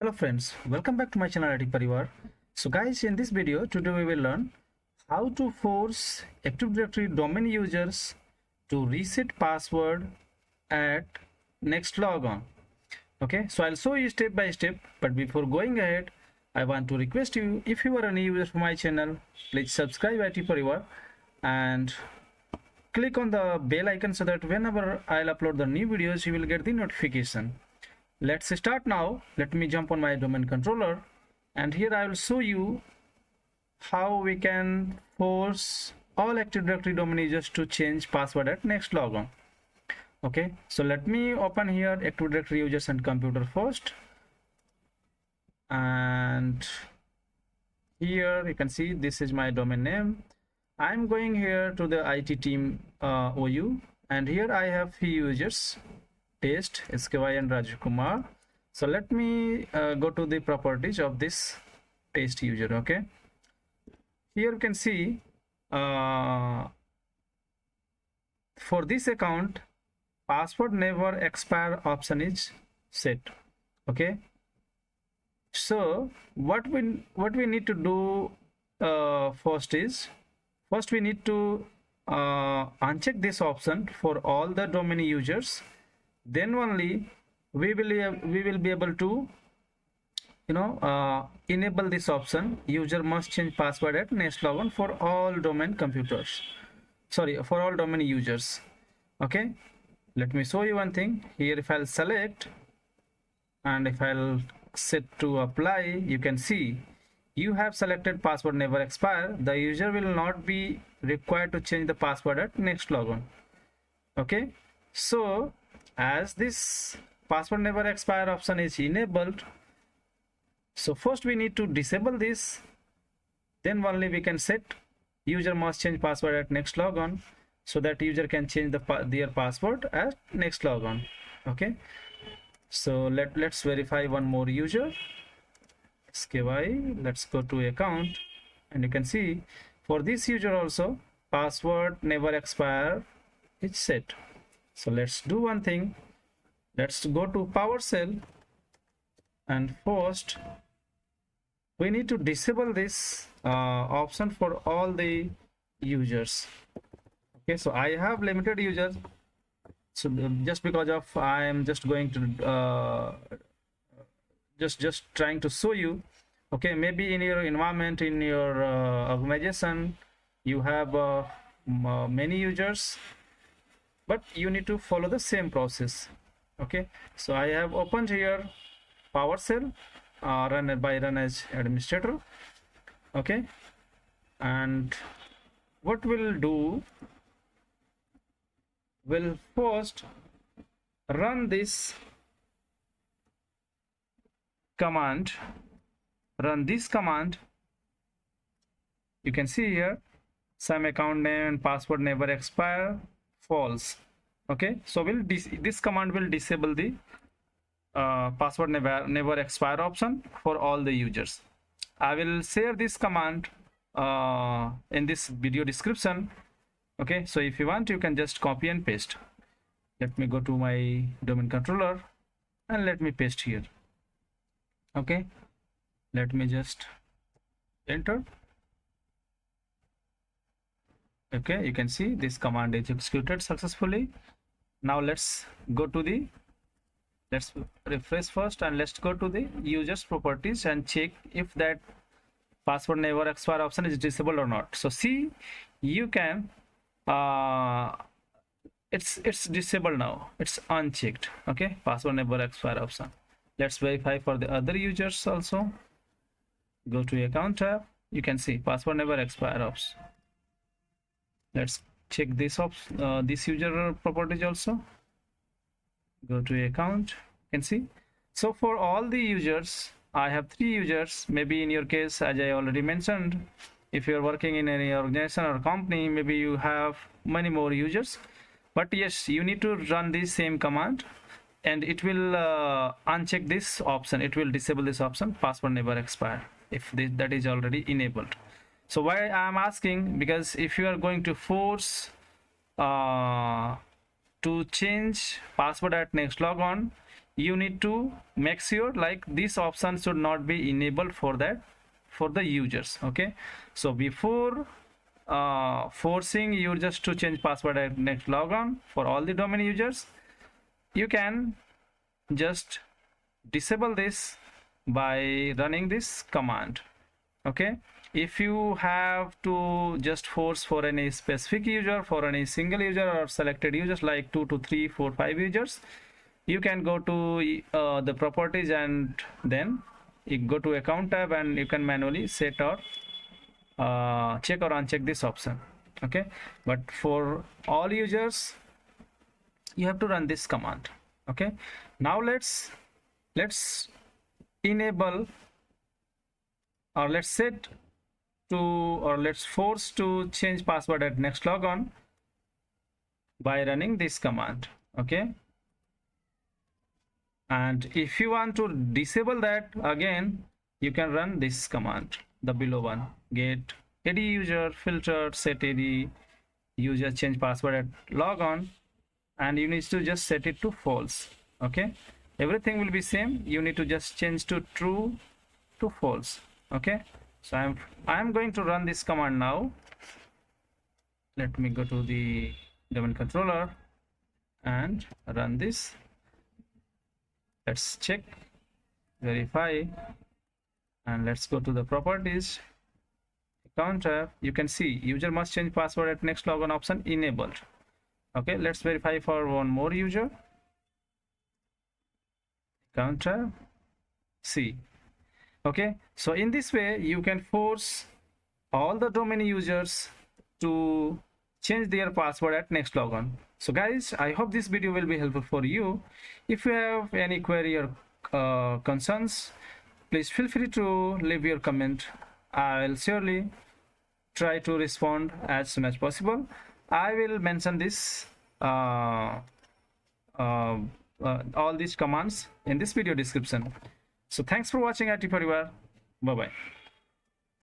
Hello friends, welcome back to my channel IT Parivar. So guys, in this video today we will learn how to force Active Directory domain users to reset password at next logon. Okay, so I'll show you step by step, but before going ahead I want to request you, if you are a new user for my channel, please subscribe IT Parivar and click on the bell icon so that whenever I'll upload the new videos you will get the notification. Let's start now. Let me jump on my domain controller, and here I will show you how we can force all Active Directory domain users to change password at next logon. Okay, so let me open here Active Directory users and computer first, and here you can see this is my domain name. I'm going here to the IT team OU, and here I have few users, Test, SKY and Raju Kumar. So let me go to the properties of this test user. Okay, here you can see for this account password never expire option is set. Okay, so what we need to do first we need to uncheck this option for all the domain users. Then only we will be able to enable this option, user must change password at next logon, for all domain computers, sorry, for all domain users. Okay, let me show you one thing here. If I'll select and if I'll set to apply, you can see you have selected password never expire. The user will not be required to change the password at next logon. Okay, so as this password never expire option is enabled, so first we need to disable this, then only we can set user must change password at next logon, so that user can change their password at next logon. Okay, so let's verify one more user, SKY. Let's go to account, and you can see for this user also password never expire is set. So let's do one thing. Let's go to PowerShell, and first we need to disable this option for all the users. Okay, so I have limited users, so just because of I am just going to just trying to show you. Okay, maybe in your environment, in your organization, you have many users, but you need to follow the same process. Okay, so I have opened here PowerShell, run as administrator. Okay, and what we'll do, we'll first run this command. You can see here SamAccountName and password never expire false. Okay, so this command will disable the password never expire option for all the users. I will share this command in this video description. Okay, so if you want, you can just copy and paste. Let me go to my domain controller and let me paste here. Okay, let me just enter. Okay, you can see this command is executed successfully. Now let's refresh first, and let's go to the users properties and check if that password never expire option is disabled or not. So see, you can it's disabled now, it's unchecked. Okay, password never expire option. Let's verify for the other users also. Go to account tab, you can see password never expire option. Let's check this this user properties also. Go to account, you can see. So for all the users, I have 3 users. Maybe in your case, as I already mentioned, if you're working in any organization or company, maybe you have many more users. But yes, you need to run the same command, and it will uncheck this option. It will disable this option, password never expire, if that is already enabled. So why I am asking, because if you are going to force to change password at next logon, you need to make sure like this option should not be enabled for that, for the users. Okay, so before forcing users to change password at next logon for all the domain users, you can just disable this by running this command. Okay, if you have to just force for any specific user, for any single user or selected users like 2 to 3 4 5 users, you can go to the properties and then you go to account tab and you can manually set or check or uncheck this option. Okay, but for all users you have to run this command. Okay, now let's enable, or let's set to, or let's force to change password at next logon by running this command. Okay, and if you want to disable that, again you can run this command, the below one, Get-ADUser filter Set-ADUser change password at logon, and you need to just set it to false. Okay, everything will be same, you need to just change to true to false. Okay, so I'm going to run this command now. Let me go to the domain controller and run this. Let's check, verify, and let's go to the properties, account tab. You can see user must change password at next logon option enabled. Okay, let's verify for one more user, account tab, see. Okay, so in this way you can force all the domain users to change their password at next logon. So guys, I hope this video will be helpful for you. If you have any query or concerns, please feel free to leave your comment. I'll surely try to respond as soon as possible. I will mention this all these commands in this video description. So thanks for watching IT Parivar. Bye bye.